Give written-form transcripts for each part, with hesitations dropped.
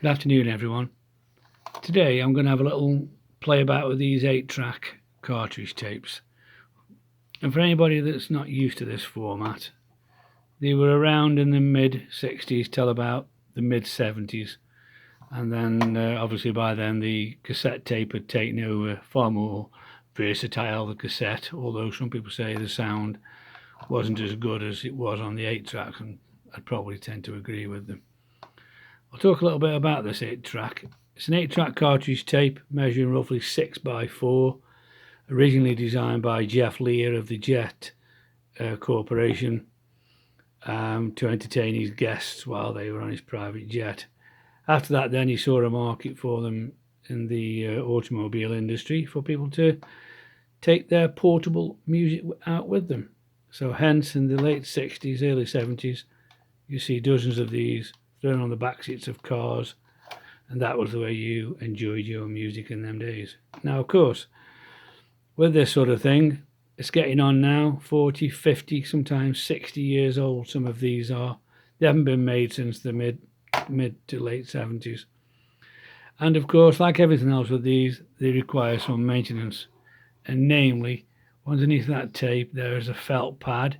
Good afternoon, everyone. Today I'm going to have a little play about with these 8-track cartridge tapes. And for anybody that's not used to this format, they were around in the mid-60s till about the mid-70s. And then obviously by then the cassette tape had taken over, far more versatile, the cassette, although some people say the sound wasn't as good as it was on the 8-tracks, and I'd probably tend to agree with them. I'll talk a little bit about this 8-track. It's an 8-track cartridge tape measuring roughly 6x4, originally designed by Jeff Lear of the Jet Corporation to entertain his guests while they were on his private jet. After that, then he saw a market for them in the automobile industry for people to take their portable music out with them. So hence, in the late 60s, early 70s, you see dozens of these thrown on the back seats of cars, and that was the way you enjoyed your music in them days. Now, of course, with this sort of thing, it's getting on now, 40, 50, sometimes 60 years old. Some of these are. They haven't been made since the mid to late 70s. And of course, like everything else with these, they require some maintenance. And namely, underneath that tape, there is a felt pad.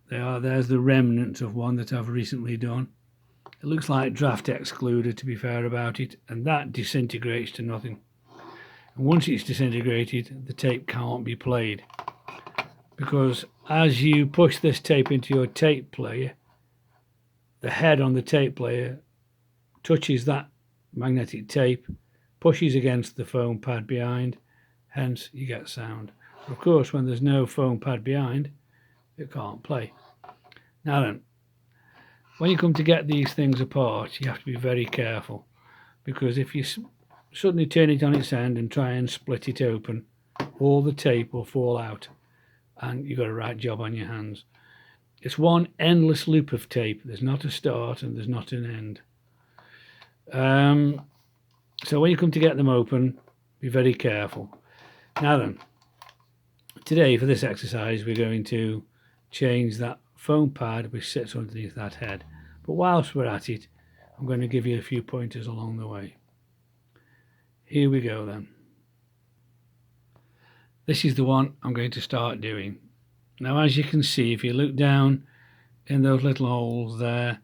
There's the remnants of one that I've recently done. It looks like draft excluder, to be fair about it, and that disintegrates to nothing. And once it's disintegrated, the tape can't be played, because as you push this tape into your tape player, the head on the tape player touches that magnetic tape, pushes against the foam pad behind, hence you get sound. Of course, when there's no foam pad behind, it can't play. Now then, when you come to get these things apart, you have to be very careful, because if you suddenly turn it on its end and try and split it open, all the tape will fall out and you've got a right job on your hands. It's one endless loop of tape. There's not a start and there's not an end. So when you come to get them open, be very careful. Now then, today for this exercise we're going to change that foam pad which sits underneath that head. But whilst we're at it, I'm going to give you a few pointers along the way. Here we go then. This is the one I'm going to start doing. Now, as you can see, if you look down in those little holes there,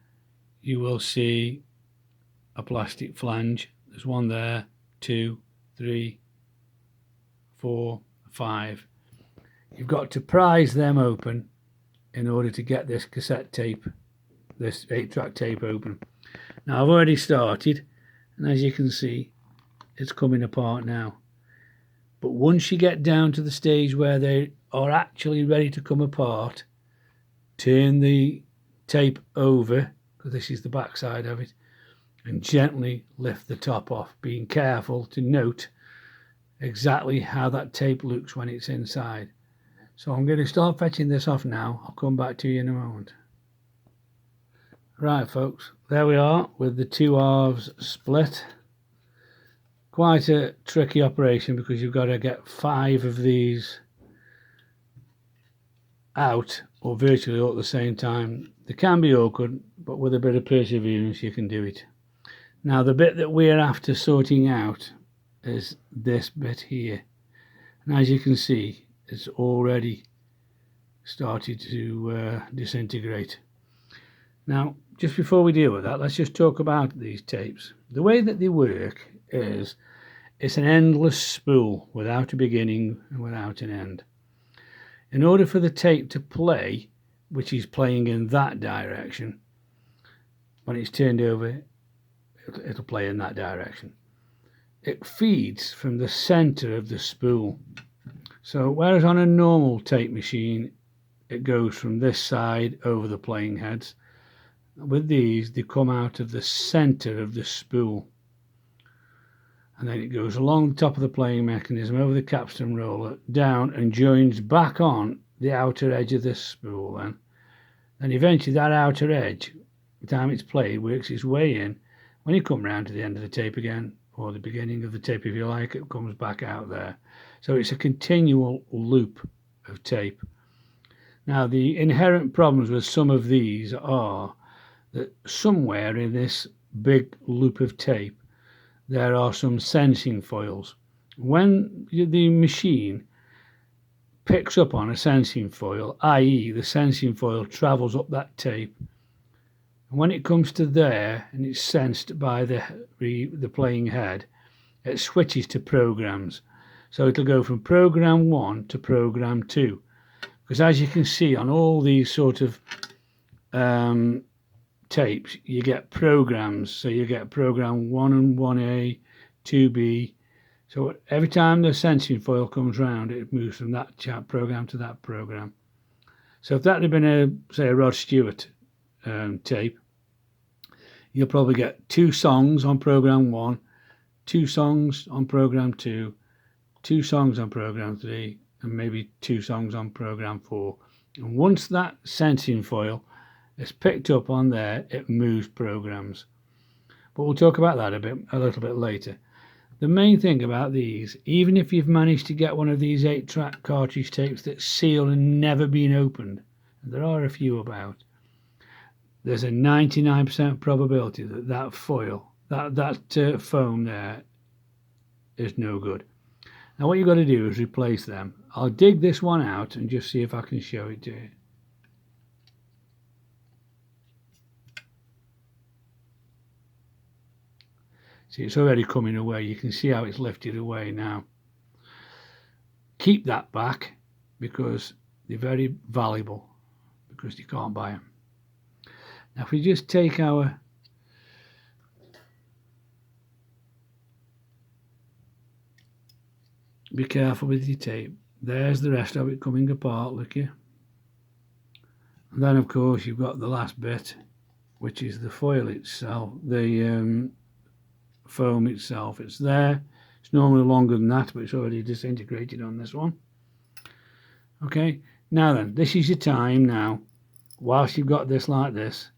you will see a plastic flange. There's one there, 2, 3, 4, 5. You've got to prise them open in order to get this cassette tape, this 8-track tape open. Now I've already started, and as you can see, it's coming apart now. But once you get down to the stage where they are actually ready to come apart, turn the tape over, because this is the back side of it, and gently lift the top off, being careful to note exactly how that tape looks when it's inside. So I'm going to start fetching this off now. I'll come back to you in a moment. Right, folks, there we are with the two halves split. Quite a tricky operation, because you've got to get 5 of these out, or virtually all at the same time. They can be awkward, but with a bit of perseverance you can do it. Now the bit that we're after sorting out is this bit here, and as you can see, it's already started to disintegrate. Now, just before we deal with that, let's just talk about these tapes. The way that they work is it's an endless spool without a beginning and without an end. In order for the tape to play, which is playing in that direction, when it's turned over, it'll play in that direction. It feeds from the center of the spool. So whereas on a normal tape machine, it goes from this side over the playing heads, with these, they come out of the center of the spool. And then it goes along the top of the playing mechanism, over the capstan roller, down and joins back on the outer edge of this spool then. And eventually that outer edge, by the time it's played, works its way in. When you come round to the end of the tape again, or the beginning of the tape if you like, it comes back out there. So it's a continual loop of tape. Now the inherent problems with some of these are that somewhere in this big loop of tape, there are some sensing foils. When the machine picks up on a sensing foil, i.e. the sensing foil travels up that tape, and when it comes to there and it's sensed by the playing head, it switches to programs. So it'll go from program 1 to program 2, because as you can see on all these sort of tapes, you get programs. So you get program 1 and 1A, 2B. So every time the sensing foil comes round, it moves from that program to that program. So if that had been say a Rod Stewart tape, you'll probably get 2 songs on program 1, 2 songs on program 2, 2 songs on program 3, and maybe 2 songs on program 4. And once that sensing foil is picked up on there, it moves programs. But we'll talk about that a little bit later. The main thing about these, even if you've managed to get one of these 8-track cartridge tapes that's sealed and never been opened, and there are a few about, there's a 99% probability that that foil, that foam there, is no good. Now what you've got to do is replace them. I'll dig this one out and just see if I can show it to you. See, it's already coming away. You can see how it's lifted away now. Keep that back because they're very valuable, because you can't buy them. Now if we just take our be careful with your tape. There's the rest of it coming apart, look here. And then of course you've got the last bit, which is the foil itself, the foam itself. It's there. It's normally longer than that, but it's already disintegrated on this one. Okay, now then, this is your time now, whilst you've got this like this,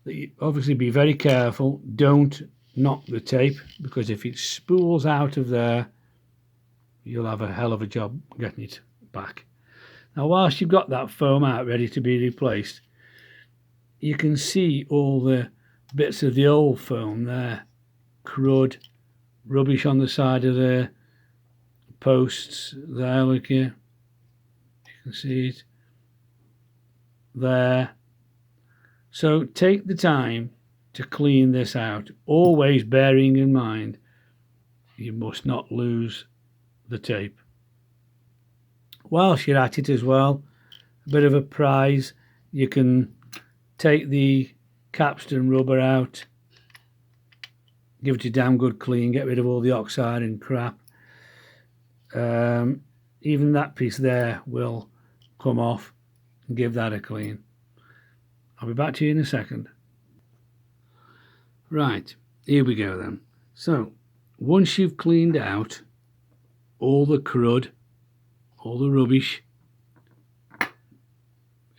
that you obviously be very careful. Don't knock the tape, because if it spools out of there, you'll have a hell of a job getting it back. Now whilst you've got that foam out ready to be replaced, you can see all the bits of the old foam there, crud, rubbish on the side of the posts there, look here, you can see it there. So take the time to clean this out, always bearing in mind you must not lose the tape. Whilst you're at it as well, a bit of a prize, you can take the capstan rubber out, give it a damn good clean, get rid of all the oxide and crap. Even that piece there will come off, and give that a clean. I'll be back to you in a second. Right, here we go then. So once you've cleaned out all the crud, all the rubbish,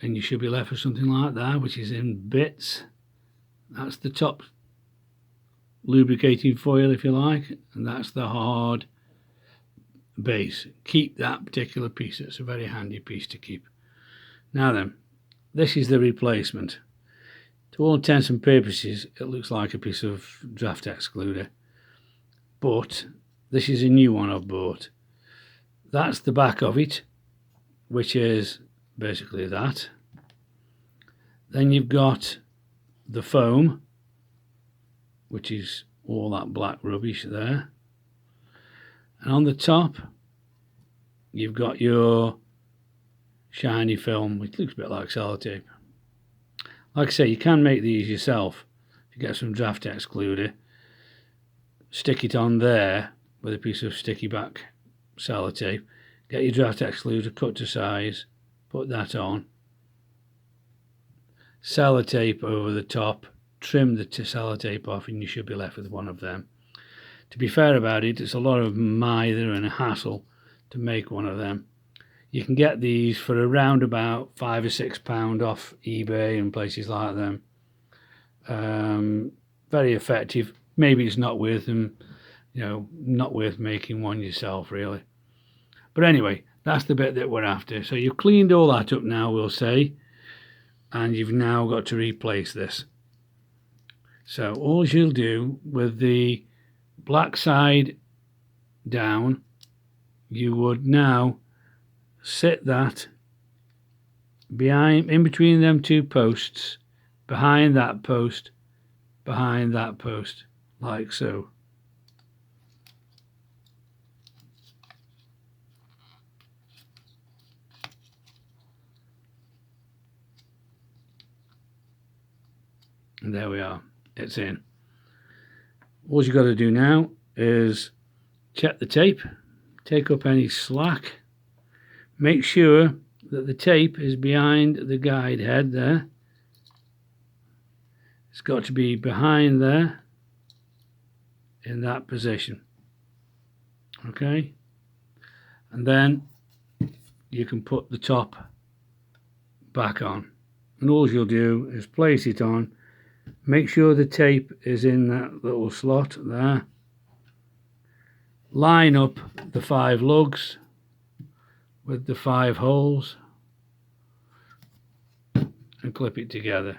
and you should be left with something like that, which is in bits. That's the top lubricating foil, if you like, and that's the hard base. Keep that particular piece. It's a very handy piece to keep. Now then, this is the replacement. To all intents and purposes, it looks like a piece of draft excluder, but this is a new one I've bought. That's the back of it, which is basically that. Then you've got the foam, which is all that black rubbish there. And on the top, you've got your shiny film, which looks a bit like sellotape. Like I say, you can make these yourself. If you get some draft excluder, stick it on there with a piece of sticky back sellotape, get your draft excluder cut to size, put that on, sellotape over the top, trim the sellotape off, and you should be left with one of them. To be fair about it, it's a lot of mither and a hassle to make one of them. You can get these for around about £5 or £6 off eBay and places like them. Very effective. Maybe it's not worth them, not worth making one yourself really. But anyway, that's the bit that we're after. So you've cleaned all that up now, we'll say, and you've now got to replace this. So all you'll do with the black side down, you would now sit that behind, in between them two posts, behind that post, like so. And there we are, it's in. All you got to do now is check the tape, take up any slack, make sure that the tape is behind the guide head there. It's got to be behind there in that position. Okay, and then you can put the top back on, and all you'll do is place it on. Make sure the tape is in that little slot there. Line up the 5 lugs with the 5 holes and clip it together.